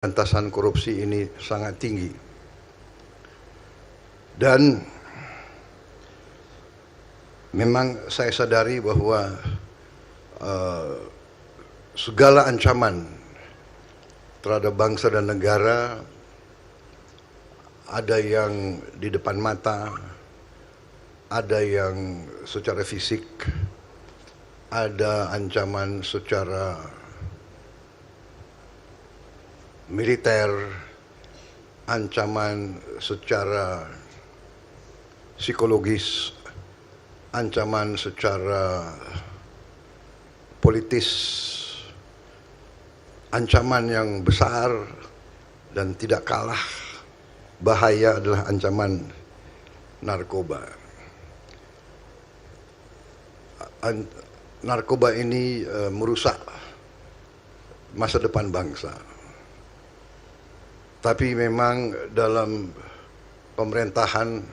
pemberantasan korupsi ini sangat tinggi. Dan memang saya sadari bahwa segala ancaman terhadap bangsa dan negara ada yang di depan mata, ada yang secara fisik, ada ancaman secara militer, ancaman secara psikologis, ancaman secara politis, ancaman yang besar dan tidak kalah bahaya adalah ancaman narkoba. Narkoba ini merusak masa depan bangsa. Tapi memang dalam pemerintahan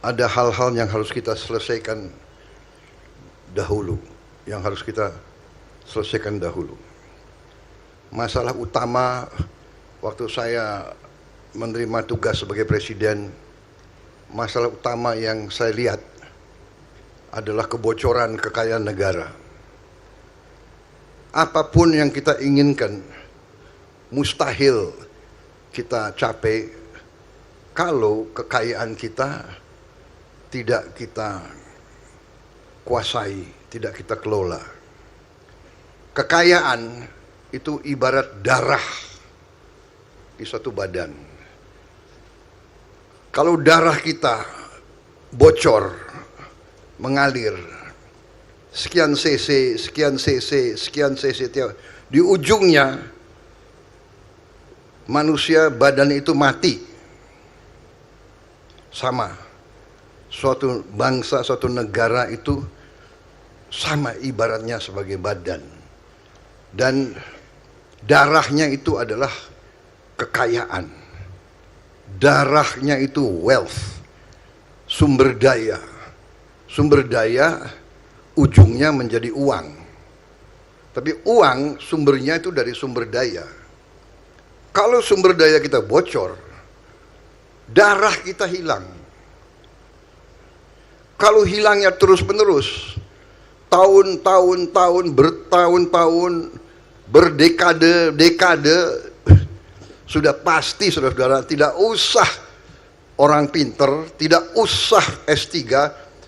ada hal-hal yang harus kita selesaikan dahulu, Masalah utama waktu saya menerima tugas sebagai presiden, masalah utama yang saya lihat adalah kebocoran kekayaan negara. Apapun yang kita inginkan mustahil kita capai kalau kekayaan kita tidak kita kuasai, tidak kita kelola. Kekayaan itu ibarat darah di suatu badan. Kalau darah kita bocor, mengalir, sekian cc, di ujungnya manusia badan itu mati. Sama, suatu bangsa, suatu negara itu sama ibaratnya sebagai badan. Dan darahnya itu adalah kekayaan. Darahnya itu wealth, sumber daya. Sumber daya ujungnya menjadi uang. Tapi uang sumbernya itu dari sumber daya. Kalau sumber daya kita bocor, darah kita hilang. Kalau hilangnya terus-menerus, bertahun-tahun, berdekade-dekade, sudah pasti, saudara-saudara, tidak usah orang pinter, tidak usah S3,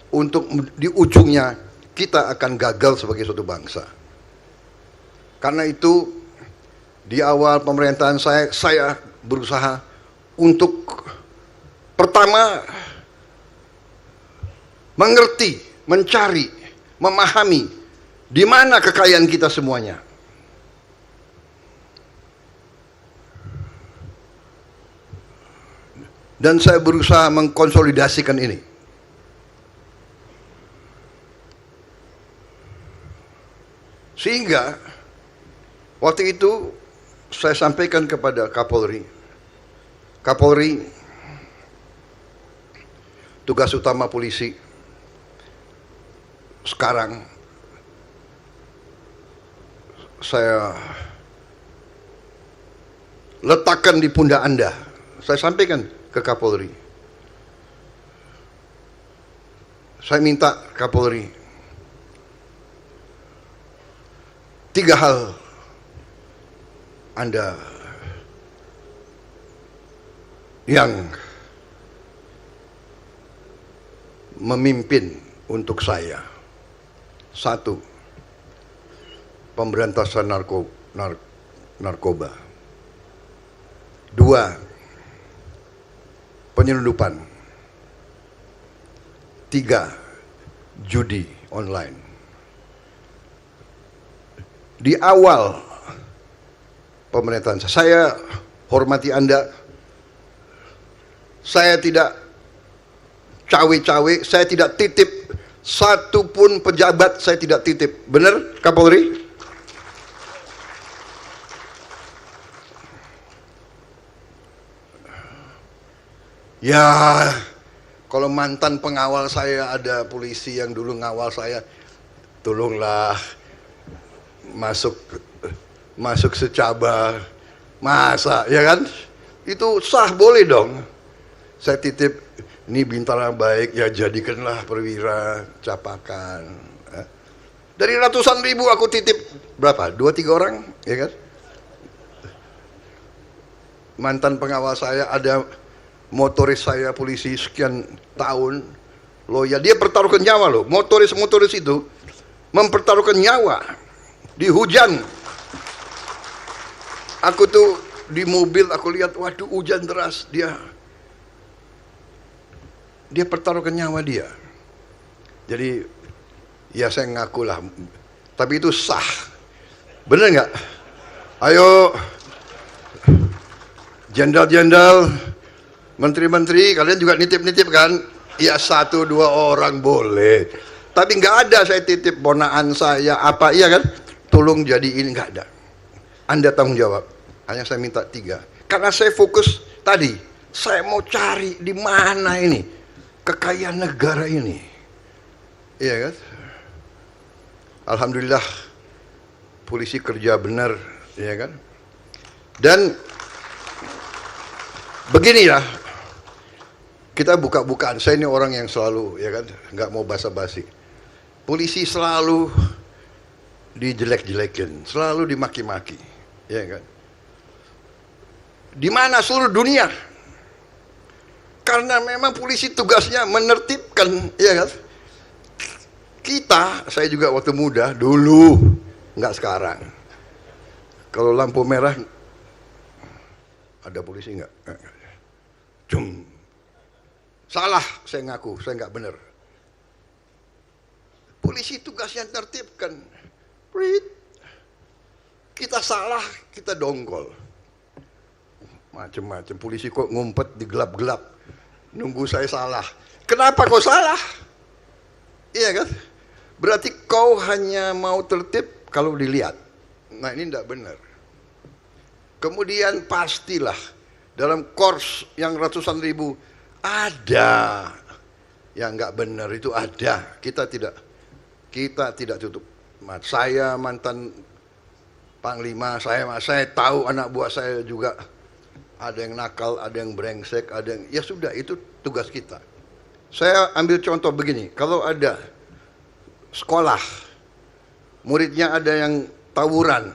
untuk di ujungnya kita akan gagal sebagai suatu bangsa. Karena itu, di awal pemerintahan saya berusaha untuk pertama mengerti, mencari, memahami di mana kekayaan kita semuanya. Dan saya berusaha mengkonsolidasikan ini. Sehingga waktu itu saya sampaikan kepada Kapolri, tugas utama polisi sekarang saya letakkan di pundak Anda. Saya sampaikan ke Kapolri. Saya minta Kapolri 3 hal Anda yang memimpin untuk saya. 1, pemberantasan narkoba. 2, penyelundupan. 3, judi online. Di awal pemerintahan saya hormati Anda. Saya tidak cawe-cawe, saya tidak titip satu pun pejabat, saya tidak titip. Benar, Kapolri? Ya, kalau mantan pengawal saya ada polisi yang dulu ngawal saya, tolonglah masuk secaba, Masa, ya kan? Itu sah, boleh dong. Saya titip, ini bintara baik, ya jadikanlah perwira capakan. Dari ratusan ribu aku titip berapa? 2-3 orang, ya kan? Mantan pengawal saya, ada motoris saya polisi sekian tahun, loyal. Dia pertaruhkan nyawa loh. Motoris itu mempertaruhkan nyawa di hujan. Aku tuh di mobil, aku lihat, waduh hujan deras, dia pertaruhkan nyawa dia. Jadi ya saya ngaku lah, tapi itu sah, bener nggak? Ayo jenderal-jenderal, menteri-menteri, kalian juga nitip-nitip kan? Ya 1-2 orang boleh, tapi nggak ada saya titip ponaan saya apa, iya kan? Tolong jadi ini, nggak ada. Anda tanggung jawab. Hanya saya minta 3, karena saya fokus tadi, saya mau cari di mana ini kekayaan negara ini, iya kan? Alhamdulillah polisi kerja benar, ya kan? Dan begini ya, kita buka-bukaan. Saya ini orang yang selalu, ya kan, nggak mau basa-basi. Polisi selalu dijelek-jelekin, selalu dimaki-maki, ya kan? Di mana seluruh dunia? Karena memang polisi tugasnya menertibkan, ya kan? Kita, saya juga waktu muda dulu, nggak sekarang. Kalau lampu merah, ada polisi nggak? Jum, salah, saya ngaku, saya nggak benar. Polisi tugasnya tertibkan. Kita salah, kita dongkol. Macem-macem, polisi kok ngumpet di gelap-gelap, nunggu saya salah. Kenapa kau salah? Iya kan? Berarti kau hanya mau tertib kalau dilihat. Nah ini tidak benar. Kemudian pastilah dalam kors yang ratusan ribu ada yang nggak benar, itu ada. Kita tidak tutup. Saya mantan panglima, saya tahu anak buah saya juga ada yang nakal, ada yang brengsek, ada yang, ya sudah, itu tugas kita. Saya ambil contoh begini, kalau ada sekolah, muridnya ada yang tawuran,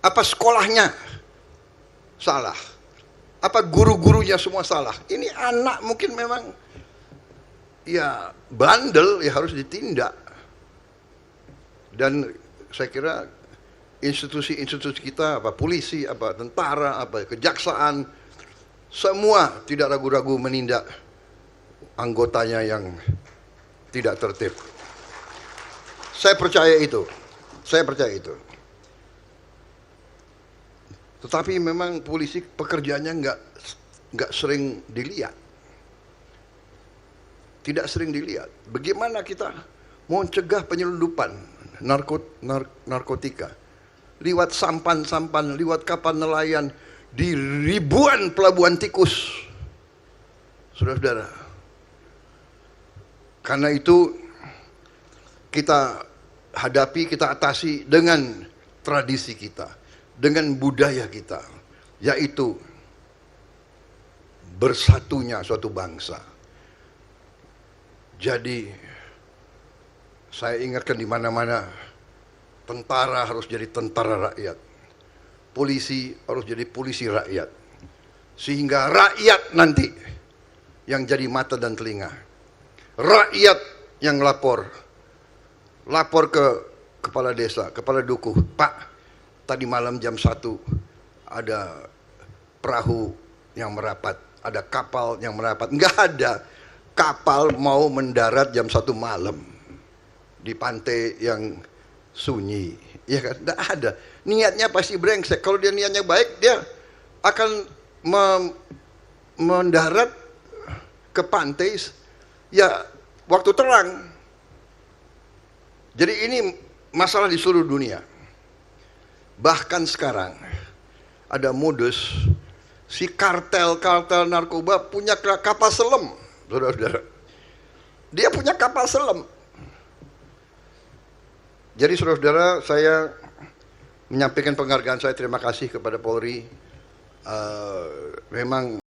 apa sekolahnya salah? Apa guru-gurunya semua salah? Ini anak mungkin memang ya bandel, ya harus ditindak. Dan saya kira institusi-institusi kita, apa polisi, apa tentara, apa kejaksaan, semua tidak ragu-ragu menindak anggotanya yang tidak tertib. Saya percaya itu. Tetapi memang polisi pekerjaannya nggak sering dilihat. Tidak sering dilihat. Bagaimana kita mau mencegah penyelundupan narkotika lewat sampan-sampan, lewat kapal nelayan di ribuan pelabuhan tikus, saudara-saudara. Karena itu kita hadapi, kita atasi dengan tradisi kita, dengan budaya kita, yaitu bersatunya suatu bangsa. Jadi saya ingatkan di mana-mana, tentara harus jadi tentara rakyat, polisi harus jadi polisi rakyat, sehingga rakyat nanti yang jadi mata dan telinga, rakyat yang lapor ke kepala desa, kepala dukuh, Pak, tadi malam jam 1 ada perahu yang merapat, ada kapal yang merapat. Enggak ada kapal mau mendarat jam 1 malam di pantai yang sunyi, ya kan? Enggak ada. Niatnya pasti brengsek. Kalau dia niatnya baik, dia akan mendarat ke pantai ya waktu terang. Jadi ini masalah di seluruh dunia. Bahkan sekarang ada modus si kartel narkoba punya kapal selam, saudara-saudara. Dia punya kapal selam. Jadi saudara-saudara, saya menyampaikan penghargaan saya terima kasih kepada Polri. Memang